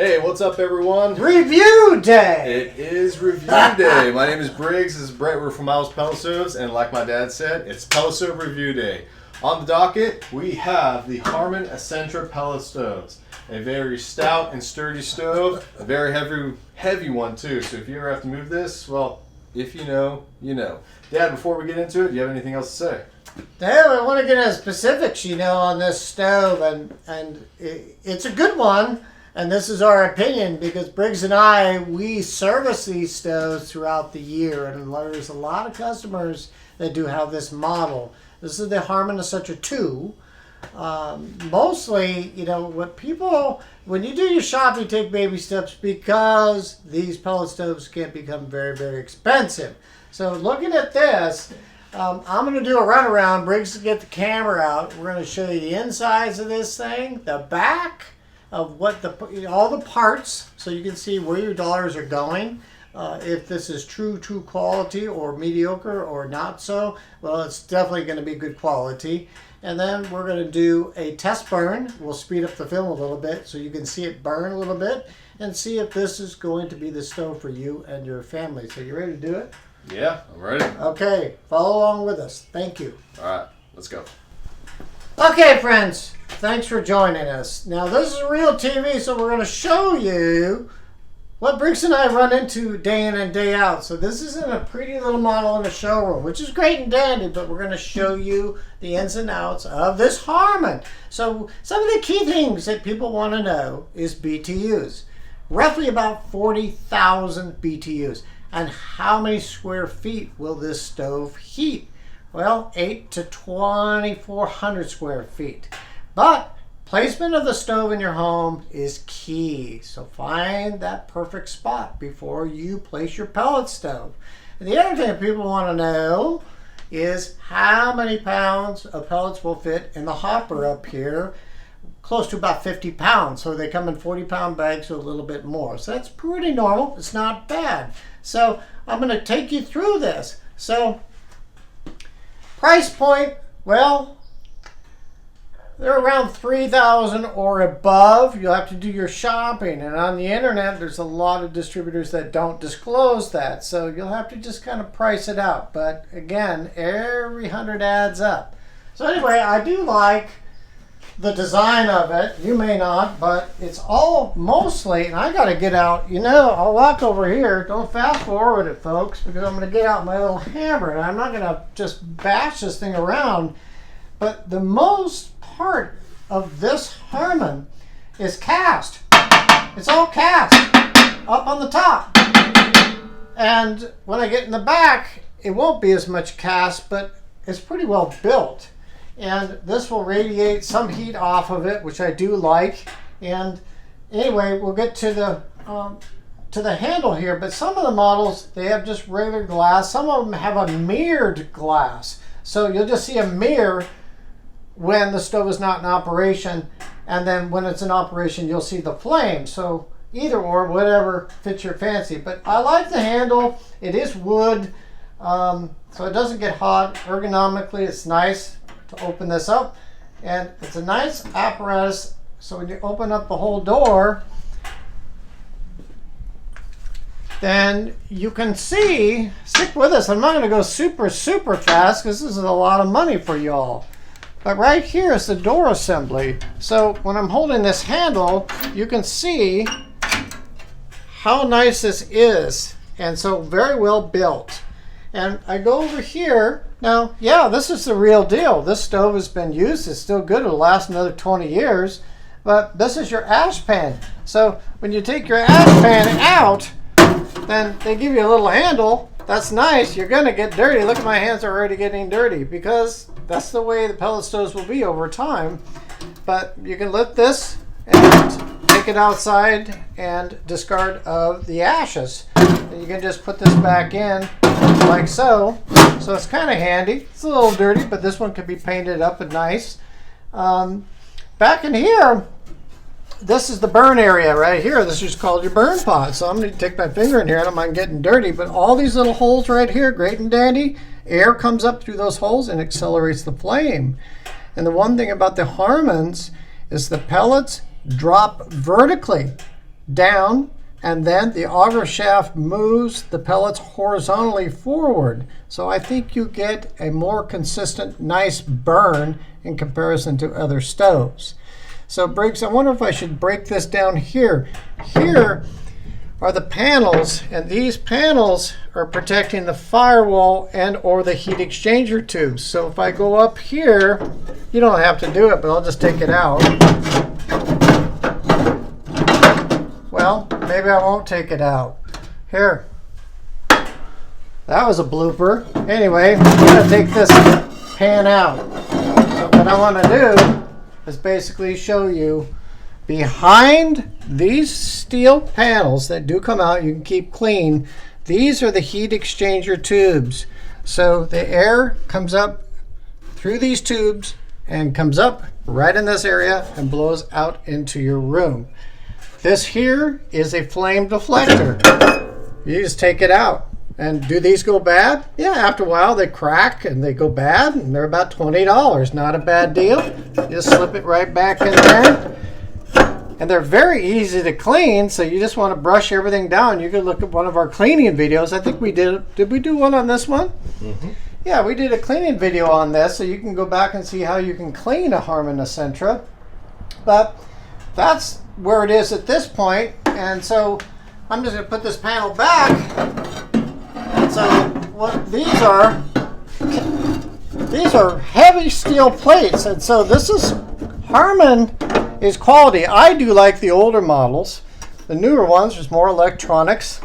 Hey, what's up, everyone? Review day! It is review day. My name is Briggs. This is Brett. We're from Miles Pellet Stoves, and like my dad said, it's Pellet Stove Review Day. On the docket, we have the Harman Accentra Pellet Stoves. A very stout and sturdy stove, a very heavy one too. So if you ever have to move this, well, if you know, you know. Dad, before we get into it, do you have anything else to say? Hey, I want to get into specifics, on this stove, and it's a good one. And this is our opinion because Briggs and I, we service these stoves throughout the year, and there's a lot of customers that do have this model. This is the Harman Accentra 2. Mostly, when you do your shopping, take baby steps because these pellet stoves can become very, very expensive. So looking at this, I'm going to do a runaround. Briggs will get the camera out. We're going to show you the insides of this thing, the back of all the parts, so you can see where your dollars are going. If this is true quality or mediocre or not so, well, it's definitely going to be good quality. And then we're going to do a test burn. We'll speed up the film a little bit so you can see it burn a little bit and see if this is going to be the stove for you and your family. So you ready to do it? Yeah, I'm ready. Okay, follow along with us. Thank you. All right, let's go. Okay, friends, thanks for joining us. Now, this is real TV, so we're going to show you what Briggs and I run into day in and day out. So this isn't a pretty little model in a showroom, which is great and dandy, but we're going to show you the ins and outs of this Harman. So some of the key things that people want to know is BTUs. Roughly about 40,000 BTUs. And how many square feet will this stove heat? Well, 8 to 2,400 square feet. But placement of the stove in your home is key. So find that perfect spot before you place your pellet stove. And the other thing that people want to know is how many pounds of pellets will fit in the hopper up here. Close to about 50 pounds. So they come in 40-pound bags or a little bit more. So that's pretty normal. It's not bad. So I'm going to take you through this. So price point, well, they're around 3,000 or above. You'll have to do your shopping. And on the internet, there's a lot of distributors that don't disclose that. So you'll have to just kind of price it out. But again, every 100 adds up. So anyway, I do like the design of it. You may not, but it's all mostly, and I got to get out, I'll walk over here. Don't fast forward it, folks, because I'm going to get out my little hammer, and I'm not going to just bash this thing around. But the most part of this Harman is cast. It's all cast up on the top. And when I get in the back, it won't be as much cast, but it's pretty well built. And this will radiate some heat off of it, which I do like. And anyway, we'll get to the handle here. But some of the models, they have just regular glass. Some of them have a mirrored glass. So you'll just see a mirror when the stove is not in operation. And then when it's in operation, you'll see the flame. So either or, whatever fits your fancy. But I like the handle. It is wood, so it doesn't get hot. Ergonomically, it's nice to open this up, and it's a nice apparatus. So when you open up the whole door, then you can see, stick with us, I'm not going to go super fast because this is a lot of money for y'all, but right here is the door assembly. So when I'm holding this handle, you can see how nice this is, and so very well built. And I go over here. Now, yeah, this is the real deal. This stove has been used. It's still good. It'll last another 20 years. But this is your ash pan. So when you take your ash pan out, then they give you a little handle. That's nice. You're going to get dirty. Look at my hands are already getting dirty because that's the way the pellet stoves will be over time. But you can lift this and take it outside and discard of the ashes. And you can just put this back in like so. So it's kind of handy. It's a little dirty, but this one could be painted up and nice. Back in here, this is the burn area right here. This is called your burn pot. So I'm going to take my finger in here. I don't mind getting dirty, but all these little holes right here, great and dandy. Air comes up through those holes and accelerates the flame. And the one thing about the Harmans is the pellets drop vertically down, and then the auger shaft moves the pellets horizontally forward. So I think you get a more consistent, nice burn in comparison to other stoves. So Briggs, I wonder if I should break this down here. Here are the panels, and these panels are protecting the firewall and or the heat exchanger tubes. So if I go up here, you don't have to do it, but I'll just take it out. Well, maybe I won't take it out. Here. That was a blooper. Anyway, I'm going to take this pan out. So what I want to do is basically show you behind these steel panels that do come out, you can keep clean. These are the heat exchanger tubes. So the air comes up through these tubes and comes up right in this area and blows out into your room. This here is a flame deflector. You just take it out. And do these go bad? Yeah, after a while they crack and they go bad, and they're about $20. Not a bad deal. Just slip it right back in there. And they're very easy to clean, so you just want to brush everything down. You can look at one of our cleaning videos. I think we did we do one on this one? Mm-hmm. Yeah, we did a cleaning video on this, so you can go back and see how you can clean a Harman Accentra. But that's where it is at this point, and so I'm just going to put this panel back. And so what these are heavy steel plates, and so this is Harman is quality. I do like the older models. The newer ones, there's more electronics,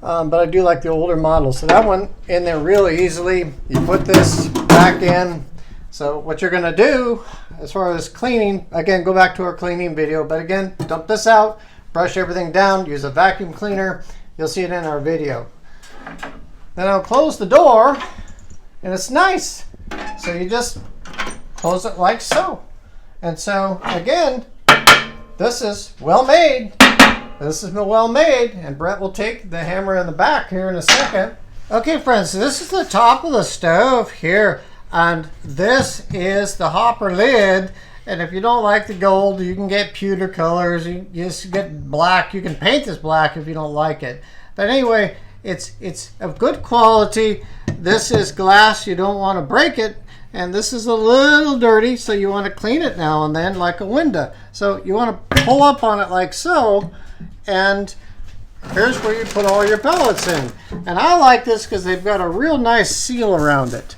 but I do like the older models. So that one in there really easily. You put this back in. So what you're going to do as far as cleaning, again, go back to our cleaning video, but again, dump this out, brush everything down, use a vacuum cleaner. You'll see it in our video. Then I'll close the door, and it's nice. So you just close it like so. And so, again, this is well made. This is well made, and Brett will take the hammer in the back here in a second. Okay, friends, so this is the top of the stove here, and this is the hopper lid. And if you don't like the gold, you can get pewter colors. You just get black. You can paint this black if you don't like it. But anyway, it's of good quality. This is glass. You don't want to break it. And this is a little dirty, so you want to clean it now and then like a window. So you want to pull up on it like so, and here's where you put all your pellets in. And I like this because they've got a real nice seal around it.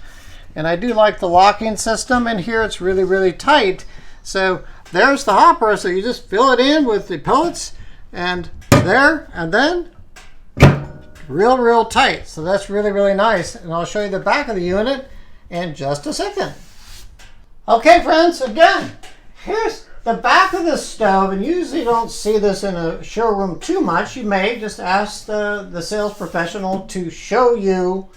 And I do like the locking system, and here it's really, really tight. So there's the hopper, so you just fill it in with the pellets, and there, and then real, real tight. So that's really, really nice. And I'll show you the back of the unit in just a second. Okay, friends, again, here's the back of the stove, and usually you don't see this in a showroom too much. You may just ask the sales professional to show you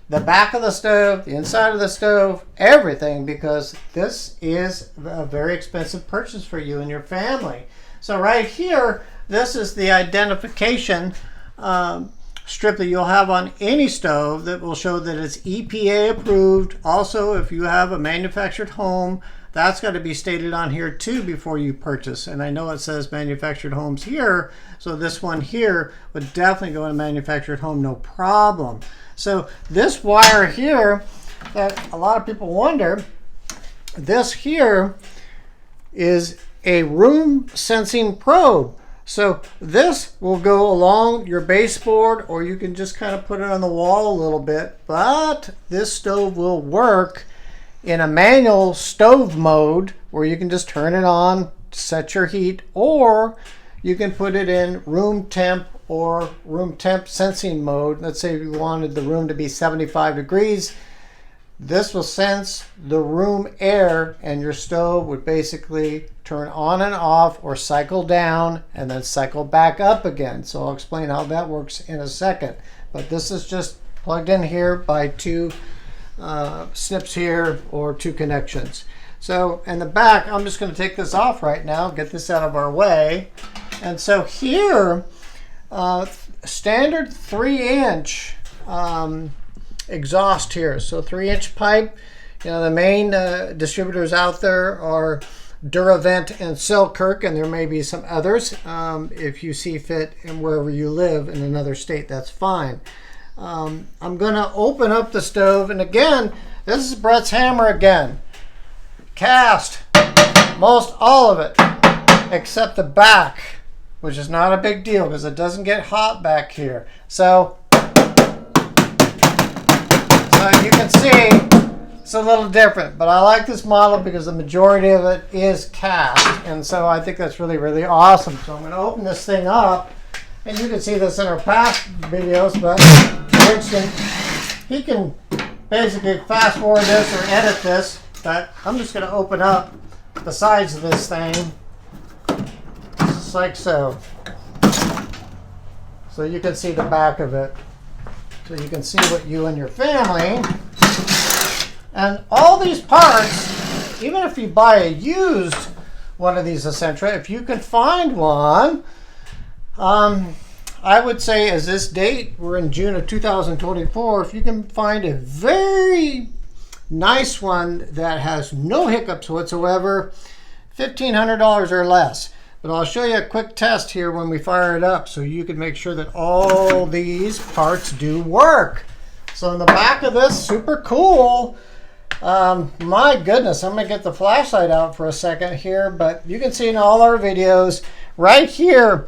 the back of the stove, the inside of the stove, everything, because this is a very expensive purchase for you and your family. So right here, this is the identification strip that you'll have on any stove that will show that it's EPA approved. Also, if you have a manufactured home, that's got to be stated on here too before you purchase. And I know it says manufactured homes here, so this one here would definitely go in a manufactured home, no problem. So this wire here, that a lot of people wonder, this here is a room sensing probe. So this will go along your baseboard, or you can just kind of put it on the wall a little bit, but this stove will work in a manual stove mode where you can just turn it on, set your heat, or you can put it in room temp or room temp sensing mode. Let's say if you wanted the room to be 75 degrees, this will sense the room air, and your stove would basically turn on and off or cycle down and then cycle back up again. So I'll explain how that works in a second. But this is just plugged in here by two snips here, or two connections. So in the back, I'm just going to take this off right now, get this out of our way. And so here, standard 3-inch exhaust here. So 3-inch pipe. You know, the main distributors out there are Duravent and Selkirk, and there may be some others. If you see fit and wherever you live in another state, that's fine. I'm going to open up the stove, and again, this is Brett's hammer again. Cast most all of it except the back, which is not a big deal because it doesn't get hot back here. So you can see it's a little different, but I like this model because the majority of it is cast, and so I think that's really, really awesome. So I'm going to open this thing up, and you can see this in our past videos, but he can basically fast forward this or edit this, but I'm just going to open up the sides of this thing just like so. So you can see the back of it. So you can see what you and your family, and all these parts, even if you buy a used one of these Accentra, if you can find one, I would say as this date, we're in June of 2024, if you can find a very nice one that has no hiccups whatsoever, $1,500 or less. But I'll show you a quick test here when we fire it up so you can make sure that all these parts do work. So in the back of this, super cool. My goodness, I'm going to get the flashlight out for a second here, but you can see in all our videos right here,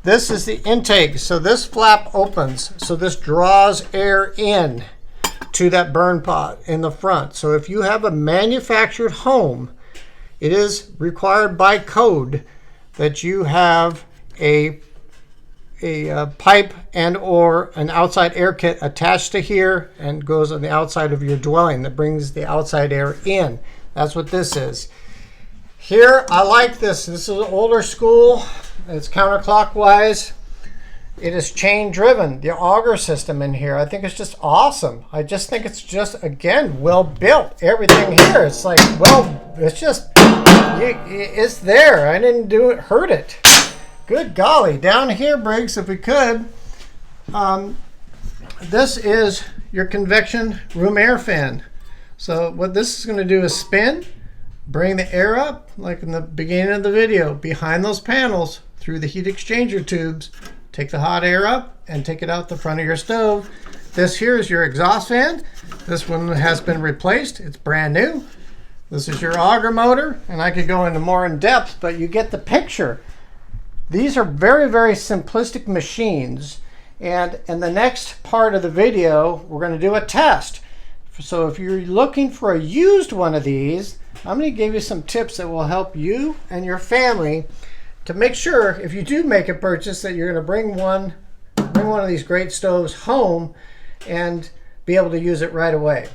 this is the intake. So this flap opens, so this draws air in to that burn pot in the front. So if you have a manufactured home, it is required by code that you have a pipe and or an outside air kit attached to here and goes on the outside of your dwelling that brings the outside air in. That's what this is. Here, I like this. This is older school. It's counterclockwise. It is chain driven. The auger system in here, I think it's just awesome. I just think it's just, again, well built. Everything here, it's like, well, it's just, it's there. I didn't hurt it. Good golly. Down here, Briggs, if we could, this is your convection room air fan. So what this is going to do is spin, bring the air up, like in the beginning of the video, behind those panels through the heat exchanger tubes, take the hot air up and take it out the front of your stove. This here is your exhaust fan. This one has been replaced. It's brand new. This is your auger motor, and I could go into more in depth, but you get the picture. These are very, very simplistic machines, and in the next part of the video, we're going to do a test. So if you're looking for a used one of these, I'm going to give you some tips that will help you and your family to make sure, if you do make a purchase, that you're going to bring one of these great stoves home and be able to use it right away.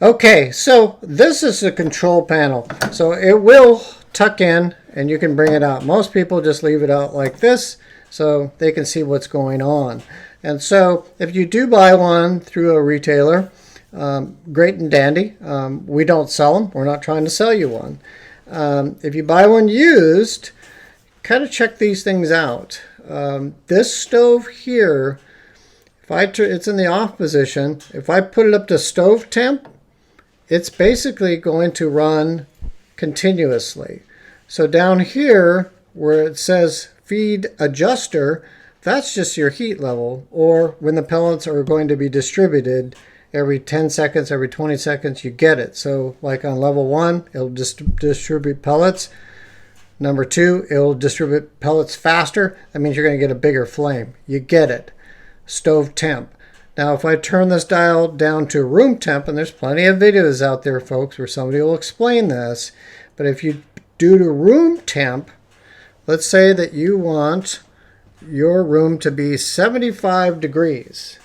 Okay, so this is the control panel. So it will tuck in and you can bring it out. Most people just leave it out like this so they can see what's going on. And so if you do buy one through a retailer, great and dandy. We don't sell them. We're not trying to sell you one. If you buy one used, kind of check these things out. This stove here, it's in the off position. If I put it up to stove temp, it's basically going to run continuously. So down here where it says feed adjuster, that's just your heat level, or when the pellets are going to be distributed every 10 seconds, every 20 seconds, you get it. So like on level 1, it'll distribute pellets. Number 2, it'll distribute pellets faster. That means you're going to get a bigger flame. You get it. Stove temp. Now if I turn this dial down to room temp, and there's plenty of videos out there, folks, where somebody will explain this, but if you do to room temp, let's say that you want your room to be 75 degrees.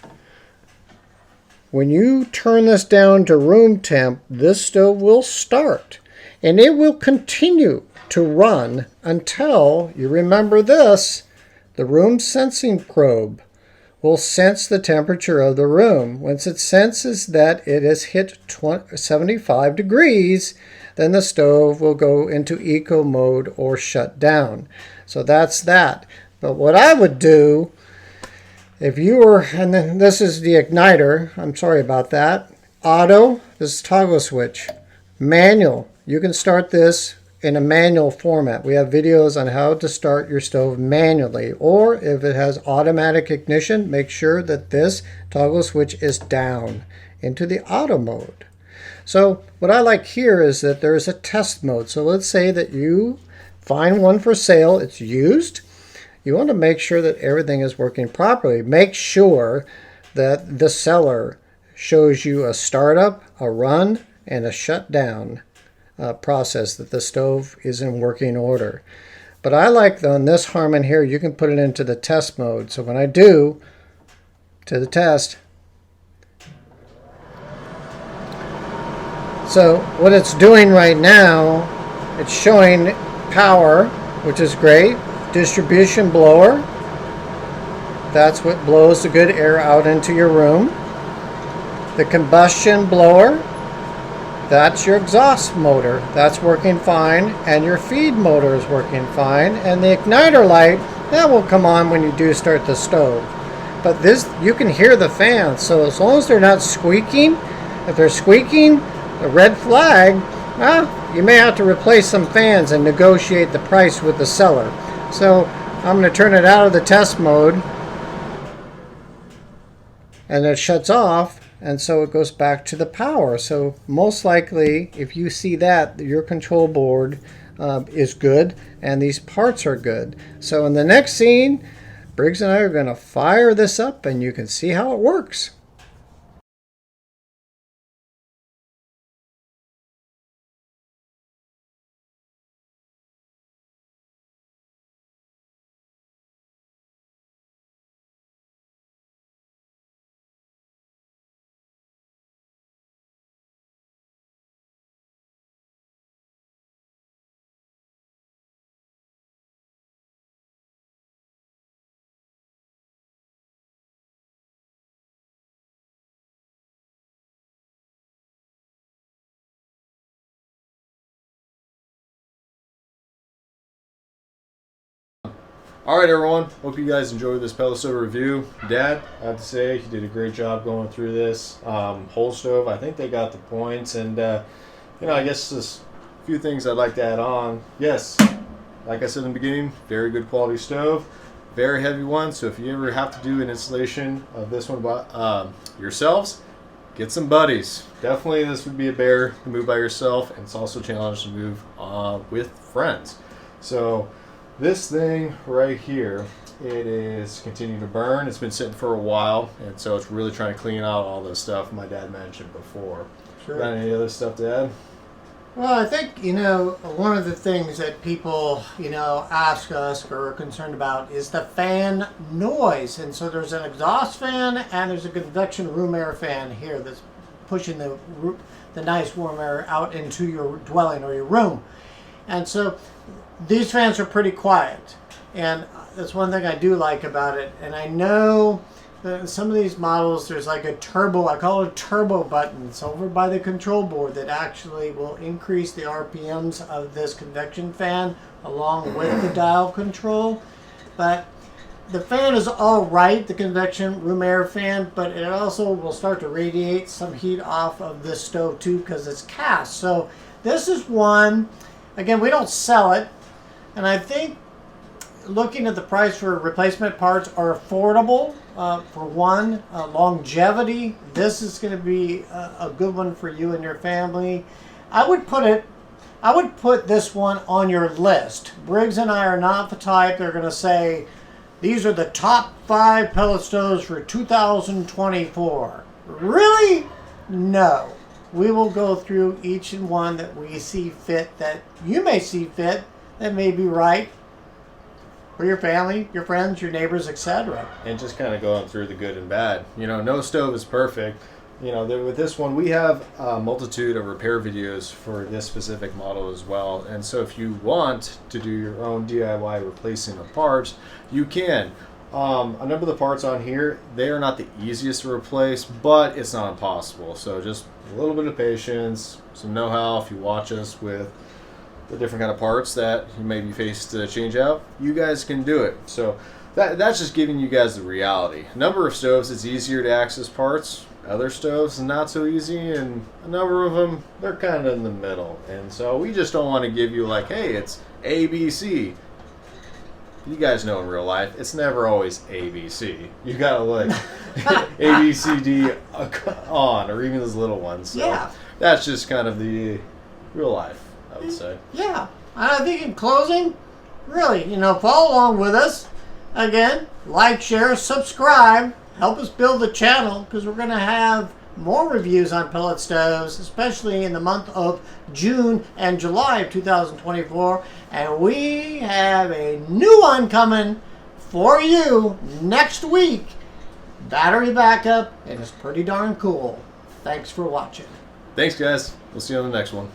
When you turn this down to room temp, this stove will start, and it will continue to run until, you remember this, the room sensing probe will sense the temperature of the room. Once it senses that it has hit 75 degrees, then the stove will go into eco mode or shut down. So that's that. But what I would do, if you were, and then this is the igniter, I'm sorry about that. Auto, this is toggle switch. Manual, you can start this in a manual format. We have videos on how to start your stove manually, or if it has automatic ignition, make sure that this toggle switch is down into the auto mode. So what I like here is that there is a test mode. So let's say that you find one for sale, it's used. You want to make sure that everything is working properly. Make sure that the seller shows you a startup, a run, and a shutdown process, that the stove is in working order. But I like on this Harman here, you can put it into the test mode. So when I do to the test, so what it's doing right now, it's showing power, which is great. Distribution blower, that's what blows the good air out into your room. The combustion blower, that's your exhaust motor, that's working fine, and your feed motor is working fine, and the igniter light, that will come on when you do start the stove. But this, you can hear the fans, so as long as they're not squeaking, if they're squeaking, a red flag, well, you may have to replace some fans and negotiate the price with the seller. So I'm going to turn it out of the test mode, and it shuts off, and so it goes back to the power. So most likely, if you see that, your control board is good and these parts are good. So in the next scene, Briggs and I are going to fire this up and you can see how it works. Alright everyone, hope you guys enjoyed this pellet stove review. Dad, I have to say, you did a great job going through this. Whole stove, I think they got the points, and I guess just a few things I'd like to add on. Yes, like I said in the beginning, very good quality stove, very heavy one, so if you ever have to do an installation of this one by yourselves, get some buddies. Definitely this would be a bear to move by yourself, and it's also a challenge to move with friends. So this thing right here, it is continuing to burn. It's been sitting for a while, and so it's really trying to clean out all the stuff my dad mentioned before. Sure. Got any other stuff to add? Well, I think, one of the things that people, ask us or are concerned about is the fan noise. And so there's an exhaust fan and there's a convection room air fan here that's pushing the nice warm air out into your dwelling or your room. And so these fans are pretty quiet, and that's one thing I do like about it. And I know that some of these models, there's like a turbo, I call it a turbo button. It's over by the control board that actually will increase the RPMs of this convection fan along with the dial control. But the fan is all right, the convection room air fan, but it also will start to radiate some heat off of this stove too because it's cast. So this is one, again, we don't sell it. And I think looking at the price for replacement parts are affordable. For one, longevity, this is going to be a good one for you and your family. I would put this one on your list. Briggs and I are not the type that are going to say, these are the top 5 pellet stoves for 2024. Really? No. We will go through each and one that we see fit, that you may see fit, that may be right for your family, your friends, your neighbors, etc. And just kind of going through the good and bad. No stove is perfect. With this one, we have a multitude of repair videos for this specific model as well. And so if you want to do your own DIY replacing of parts, you can. A number of the parts on here, they are not the easiest to replace, but it's not impossible. So just a little bit of patience, some know-how. If you watch us with the different kind of parts that you may be faced to change out, you guys can do it. So that's just giving you guys the reality. A number of stoves, it's easier to access parts. Other stoves not so easy, and a number of them, they're kind of in the middle. And so we just don't want to give you like, hey, it's ABC. You guys know in real life, it's never always ABC. You gotta look ABCD on, or even those little ones. So Yeah. that's just kind of the real life, I would say. Yeah. And I think in closing, really, follow along with us. Again, like, share, subscribe. Help us build the channel, because we're going to have more reviews on pellet stoves, especially in the month of June and July of 2024. And we have a new one coming for you next week. Battery backup, and it's pretty darn cool. Thanks for watching. Thanks, guys. We'll see you on the next one.